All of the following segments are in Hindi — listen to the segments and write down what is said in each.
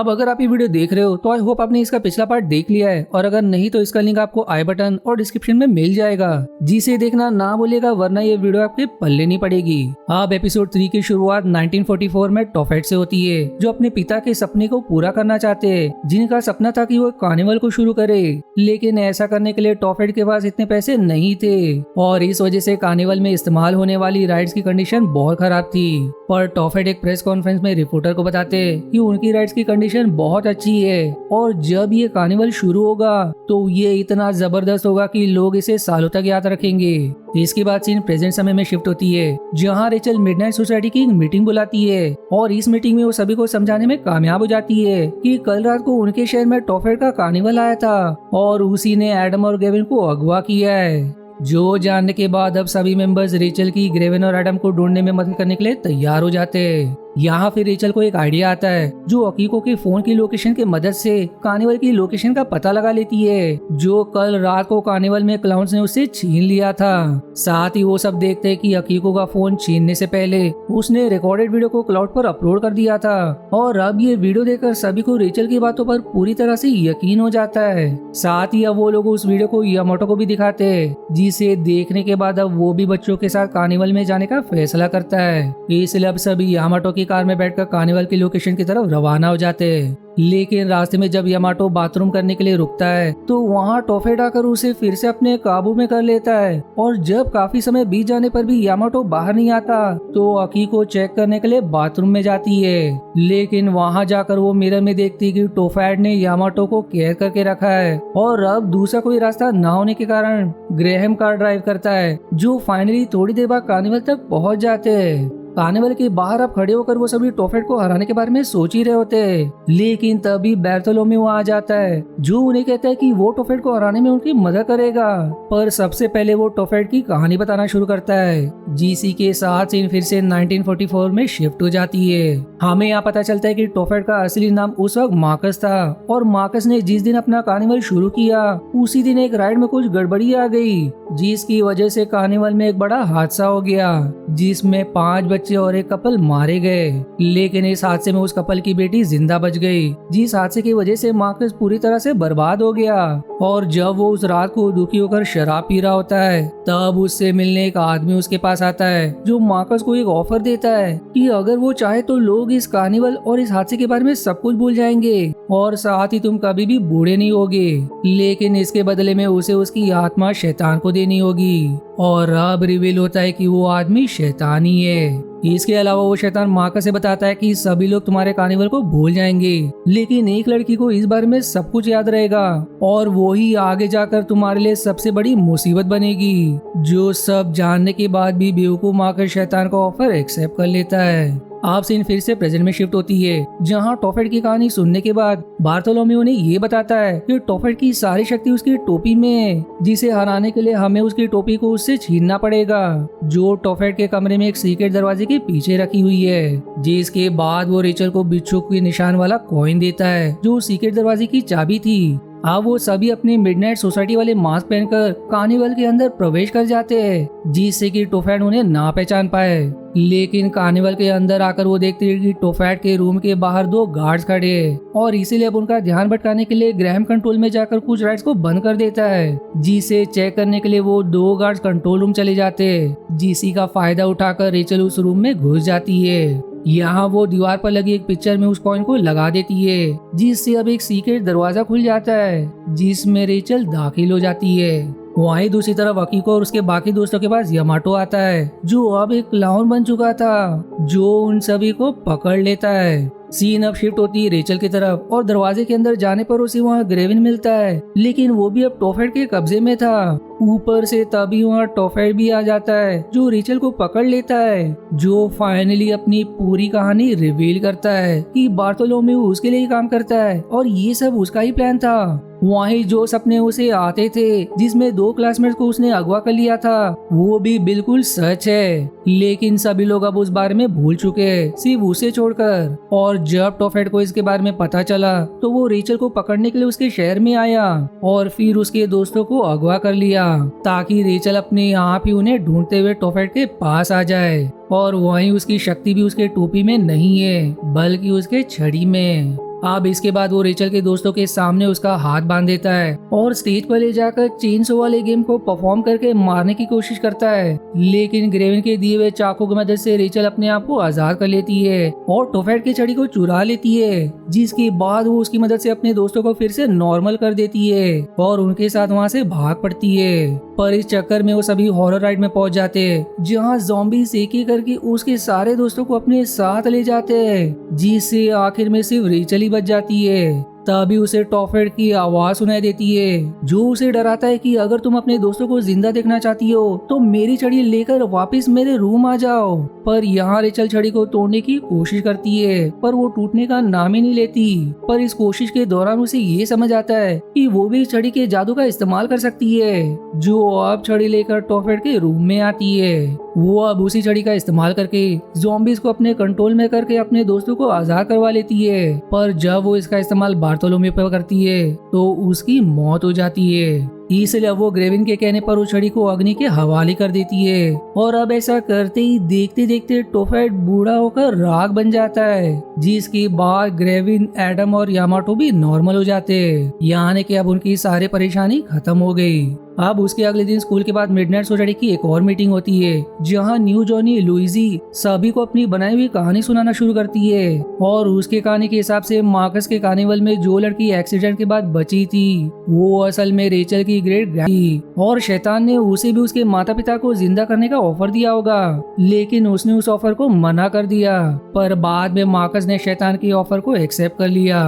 अब अगर आप ये वीडियो देख रहे हो तो आई होप आपने इसका पिछला पार्ट देख लिया है, और अगर नहीं तो इसका लिंक आपको आई बटन और डिस्क्रिप्शन में मिल जाएगा, जिसे देखना ना भूलिएगा, वरना ये वीडियो आपके पल्ले नहीं पड़ेगी। अब एपिसोड 3 की शुरुआत 1944 में टॉफेट से होती है, जो अपने पिता के सपने को पूरा करना चाहते हैं, जिनका सपना था कि वो कार्निवल को शुरू करे। लेकिन ऐसा करने के लिए टॉफेट के पास इतने पैसे नहीं थे, और इस वजह से कार्निवल में इस्तेमाल होने वाली राइड्स की कंडीशन बहुत खराब थी। पर टॉफेट एक प्रेस कॉन्फ्रेंस में रिपोर्टर को बताते कि उनकी राइड्स की कंडीशन बहुत अच्छी है, और जब ये कार्निवल शुरू होगा तो ये इतना जबरदस्त होगा कि लोग इसे सालों तक याद रखेंगे। इसके बाद सीन प्रेजेंट समय में शिफ्ट होती है, जहाँ रेचल मिडनाइट सोसाइटी की एक मीटिंग बुलाती है, और इस मीटिंग में वो सभी को समझाने में कामयाब हो जाती है कि कल रात को उनके शहर में टॉफेट का कार्निवल आया था और उसी ने एडम और गेविन को अगवा किया है। जो जानने के बाद अब सभी मेंबर्स रेचल की ग्रेविन और एडम को ढूंढने में मदद करने के लिए तैयार हो जाते हैं। यहाँ फिर रेचल को एक आइडिया आता है, जो अकीको के फोन की लोकेशन की मदद से कार्निवल की लोकेशन का पता लगा लेती है, जो कल रात को कार्निवल में क्लाउन्स ने उससे छीन लिया था। साथ ही वो सब देखते हैं कि अकीको का फोन छीनने से पहले उसने रिकॉर्डेड वीडियो को क्लाउड पर अपलोड कर दिया था, और अब ये वीडियो देखकर सभी को रेचल की बातों पर पूरी तरह से यकीन हो जाता है। साथ ही अब वो लोग उस वीडियो को यामाटो को भी दिखाते हैं, जिसे देखने के बाद अब वो भी बच्चों के साथ कार्निवल में जाने का फैसला करता है। इसलिए अब सभी यामाटो की कार में बैठकर कार्निवल की लोकेशन की तरफ रवाना हो जाते हैं। लेकिन रास्ते में जब यामाटो बाथरूम करने के लिए रुकता है तो वहाँ टॉफेट आकर उसे फिर से अपने काबू में कर लेता है, और जब काफी समय बीत जाने पर भी यामाटो बाहर नहीं आता तो अकीको चेक करने के लिए बाथरूम में जाती है। लेकिन वहाँ जाकर वो मिरर में देखती है कि टॉफेट ने यामाटो को केयर करके रखा है, और अब दूसरा कोई रास्ता ना होने के कारण ग्रेहम कार ड्राइव करता है, जो फाइनली थोड़ी देर बाद कार्निवल तक पहुँच जाते हैं। कार्निवल के बाहर अब खड़े होकर वो सभी टॉफेट को हराने के बारे में सोच ही रहे होते हैं, लेकिन तभी बार्थोलोम्यू आ जाता है, जो उन्हें कहता है कि वो टॉफेट को हराने में उनकी मदद करेगा। पर सबसे पहले वो टॉफेट की कहानी बताना शुरू करता है, जिसी के साथ सीन फिर से 1944 में शिफ्ट हो जाती है। हमें यहाँ पता चलता है कि टॉफेट का असली नाम उस वक्त मार्कस था, और मार्कस ने जिस दिन अपना कार्निवल शुरू किया उसी दिन एक राइड में कुछ गड़बड़ी आ गई, जिसकी वजह से कार्निवल में एक बड़ा हादसा हो गया, जिसमें 5 बच्चे और एक कपल मारे गए। लेकिन इस हादसे में उस कपल की बेटी जिंदा बच गई, जिस हादसे की वजह से मार्कस पूरी तरह से बर्बाद हो गया। और जब वो उस रात को दुखी होकर शराब पी रहा होता है, तब उससे मिलने एक आदमी उसके पास आता है, जो मार्कस को एक ऑफर देता है कि अगर वो चाहे तो लोग इस कार्निवल और इस हादसे के बारे में सब कुछ भूल जाएंगे, और साथ ही तुम कभी भी बूढ़े नहीं होगे, लेकिन इसके बदले में उसे उसकी आत्मा शैतान को देनी होगी। और अब रिवील होता है कि वो आदमी शैतान ही है। इसके अलावा वो शैतान मार्कस से बताता है कि सभी लोग तुम्हारे कार्निवल को भूल जाएंगे, लेकिन एक लड़की को इस बारे में सब कुछ याद रहेगा, और वो ही आगे जाकर तुम्हारे लिए सबसे बड़ी मुसीबत बनेगी। जो सब जानने के बाद भी बेवकूफ मार्कस शैतान का ऑफर एक्सेप्ट कर लेता है। आप सीन फिर से प्रेजेंट में शिफ्ट होती है, जहां टॉफेट की कहानी सुनने के बाद बार्थोलोम्यू ने ये बताता है कि टॉफेट की सारी शक्ति उसकी टोपी में है, जिसे हराने के लिए हमें उसकी टोपी को उससे छीनना पड़ेगा, जो टॉफेट के कमरे में एक सीक्रेट दरवाजे के पीछे रखी हुई है। जिसके बाद वो रेचल को बिच्छू के निशान वाला कॉइन देता है, जो सीक्रेट दरवाजे की चाबी थी। अब वो सभी अपने मिडनाइट सोसाइटी वाले मास्क पहनकर कार्निवल के अंदर प्रवेश कर जाते हैं, जिससे कि टॉफेट उन्हें ना पहचान पाए। लेकिन कार्निवल के अंदर आकर वो देखते हैं कि टॉफेट के रूम के बाहर 2 गार्ड्स खड़े हैं, और इसीलिए अब उनका ध्यान भटकाने के लिए ग्रैहम कंट्रोल में जाकर कुछ राइड्स को बंद कर देता है, जिसे चेक करने के लिए वो 2 गार्ड्स कंट्रोल रूम चले जाते हैं, जिसी का फायदा उठाकर रेचल उस रूम में घुस जाती है। यहाँ वो दीवार पर लगी एक पिक्चर में उस कॉइन को लगा देती है, जिससे अब एक सीक्रेट दरवाजा खुल जाता है, जिसमें रेचल दाखिल हो जाती है। वहीं दूसरी तरफ अकीको और उसके बाकी दोस्तों के पास यामाटो आता है, जो अब एक क्लाउन बन चुका था, जो उन सभी को पकड़ लेता है। सीन अब शिफ्ट होती है रेचल की तरफ, और दरवाजे के अंदर जाने पर उसे वहाँ ग्रेविन मिलता है, लेकिन वो भी अब टॉफेट के कब्जे में था। ऊपर से तभी वहाँ टॉफेट भी आ जाता है, जो रेचल को पकड़ लेता है, जो फाइनली अपनी पूरी कहानी रिवील करता है कि बार्थोलोम्यू उसके लिए ही काम करता है, और ये सब उसका ही प्लान था। वहीं जो सपने उसे आते थे, जिसमें 2 क्लासमेट्स को उसने अगवा कर लिया था, वो भी बिल्कुल सच है। लेकिन सभी लोग अब उस बारे में भूल चुके हैं, सिर्फ उसे छोड़कर। और जब टॉफेट को इसके बारे में पता चला तो वो रेचल को पकड़ने के लिए उसके शहर में आया, और फिर उसके दोस्तों को अगवा कर लिया, ताकि रेचल अपने आप ही उन्हें ढूंढते हुए टॉफेट के पास आ जाए। और वहीं उसकी शक्ति भी उसके टोपी में नहीं है, बल्कि उसके छड़ी में। अब इसके बाद वो रेचल के दोस्तों के सामने उसका हाथ बांध देता है और स्टेज पर ले जाकर चेनसो वाले गेम को परफॉर्म करके मारने की कोशिश करता है, लेकिन ग्रेविन के दिए हुए चाकू की मदद से रेचल अपने आप को आजाद कर लेती है और टोफेट की छड़ी को चुरा लेती है, जिसके बाद वो उसकी मदद से अपने दोस्तों को फिर से नॉर्मल कर देती है और उनके साथ वहाँ से भाग पड़ती है। पर इस चक्कर में वो सभी हॉरर राइड में पहुंच जाते हैं, जहाँ ज़ॉम्बीज़ एक एक करके उसके सारे दोस्तों को अपने साथ ले जाते हैं, जिससे आखिर में सिर्फ रेचल ही बच जाती है। तभी उसे टॉफेट की आवाज सुनाई देती है, जो उसे डराता है कि अगर तुम अपने दोस्तों को जिंदा देखना चाहती हो तो मेरी छड़ी लेकर वापस मेरे रूम आ जाओ। पर यहाँ रेचल छड़ी को तोड़ने की कोशिश करती है, पर वो टूटने का नाम ही नहीं लेती। पर इस कोशिश के दौरान उसे ये समझ आता है कि वो भी छड़ी के जादू का इस्तेमाल कर सकती है, जो अब छड़ी लेकर टॉफेट के रूम में आती है। वो अब उसी छड़ी का इस्तेमाल करके ज़ॉम्बीज़ को अपने कंट्रोल में करके अपने दोस्तों को आजाद करवा लेती है। पर जब वो इसका इस्तेमाल बार्थोलोम्यू पे करती है तो उसकी मौत हो जाती है। इसलिए अब वो ग्रेविन के कहने पर उस छड़ी को अग्नि के हवाले कर देती है और अब ऐसा करते ही देखते देखते टोफेट बूढ़ा होकर राख बन जाता है, जिसके बाद ग्रेविन, एडम और यामाटो भी नॉर्मल हो जाते हैं, यानी कि अब उनकी सारी परेशानी खत्म हो गई। अब उसके अगले दिन स्कूल के बाद मिडनाइट सोसाइटी की एक और मीटिंग होती है, जहां न्यू जॉनी लुइजी सभी को अपनी बनाई हुई कहानी सुनाना शुरू करती है और उसके कहानी के हिसाब से मार्कस के कार्निवल में जो लड़की एक्सीडेंट के बाद बची थी वो असल में रेचल की ग्रेट ग्रैंड थी और शैतान ने उसे भी उसके माता पिता को जिंदा करने का ऑफर दिया होगा, लेकिन उसने उस ऑफर को मना कर दिया। पर बाद में मार्कस ने शैतान के ऑफर को एक्सेप्ट कर लिया।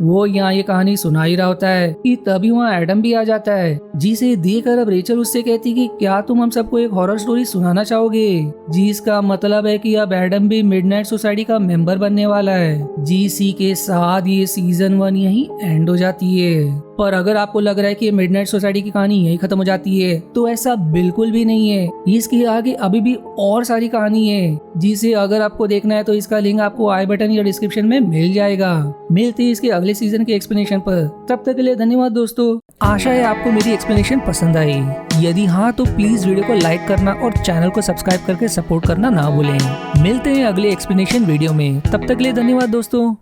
वो यहाँ ये कहानी सुना ही रहा होता है कि तभी वहाँ एडम भी आ जाता है, जिसे देखकर अब रेचल उससे कहती कि क्या तुम हम सबको एक हॉरर स्टोरी सुनाना चाहोगे, जिसका मतलब है कि अब एडम भी मिडनाइट सोसाइटी का मेंबर बनने वाला है। जीसी के साथ ये सीजन 1 यहीं एंड हो जाती है। पर अगर आपको लग रहा है कि मिडनाइट सोसाइटी की कहानी यहीं खत्म हो जाती है तो ऐसा बिल्कुल भी नहीं है। इसके आगे अभी भी और सारी कहानी है, जिसे अगर आपको देखना है तो इसका लिंक आपको आई बटन या डिस्क्रिप्शन में मिल जाएगा। मिलते हैं इसके अगले सीजन के एक्सप्लेनेशन पर। तब तक के लिए धन्यवाद दोस्तों। आशा है आपको मेरी एक्सप्लेनेशन पसंद आई। यदि हाँ तो प्लीज वीडियो को लाइक करना और चैनल को सब्सक्राइब करके सपोर्ट करना ना भूलें। मिलते हैं अगले एक्सप्लेनेशन वीडियो में। तब तक के लिए धन्यवाद दोस्तों।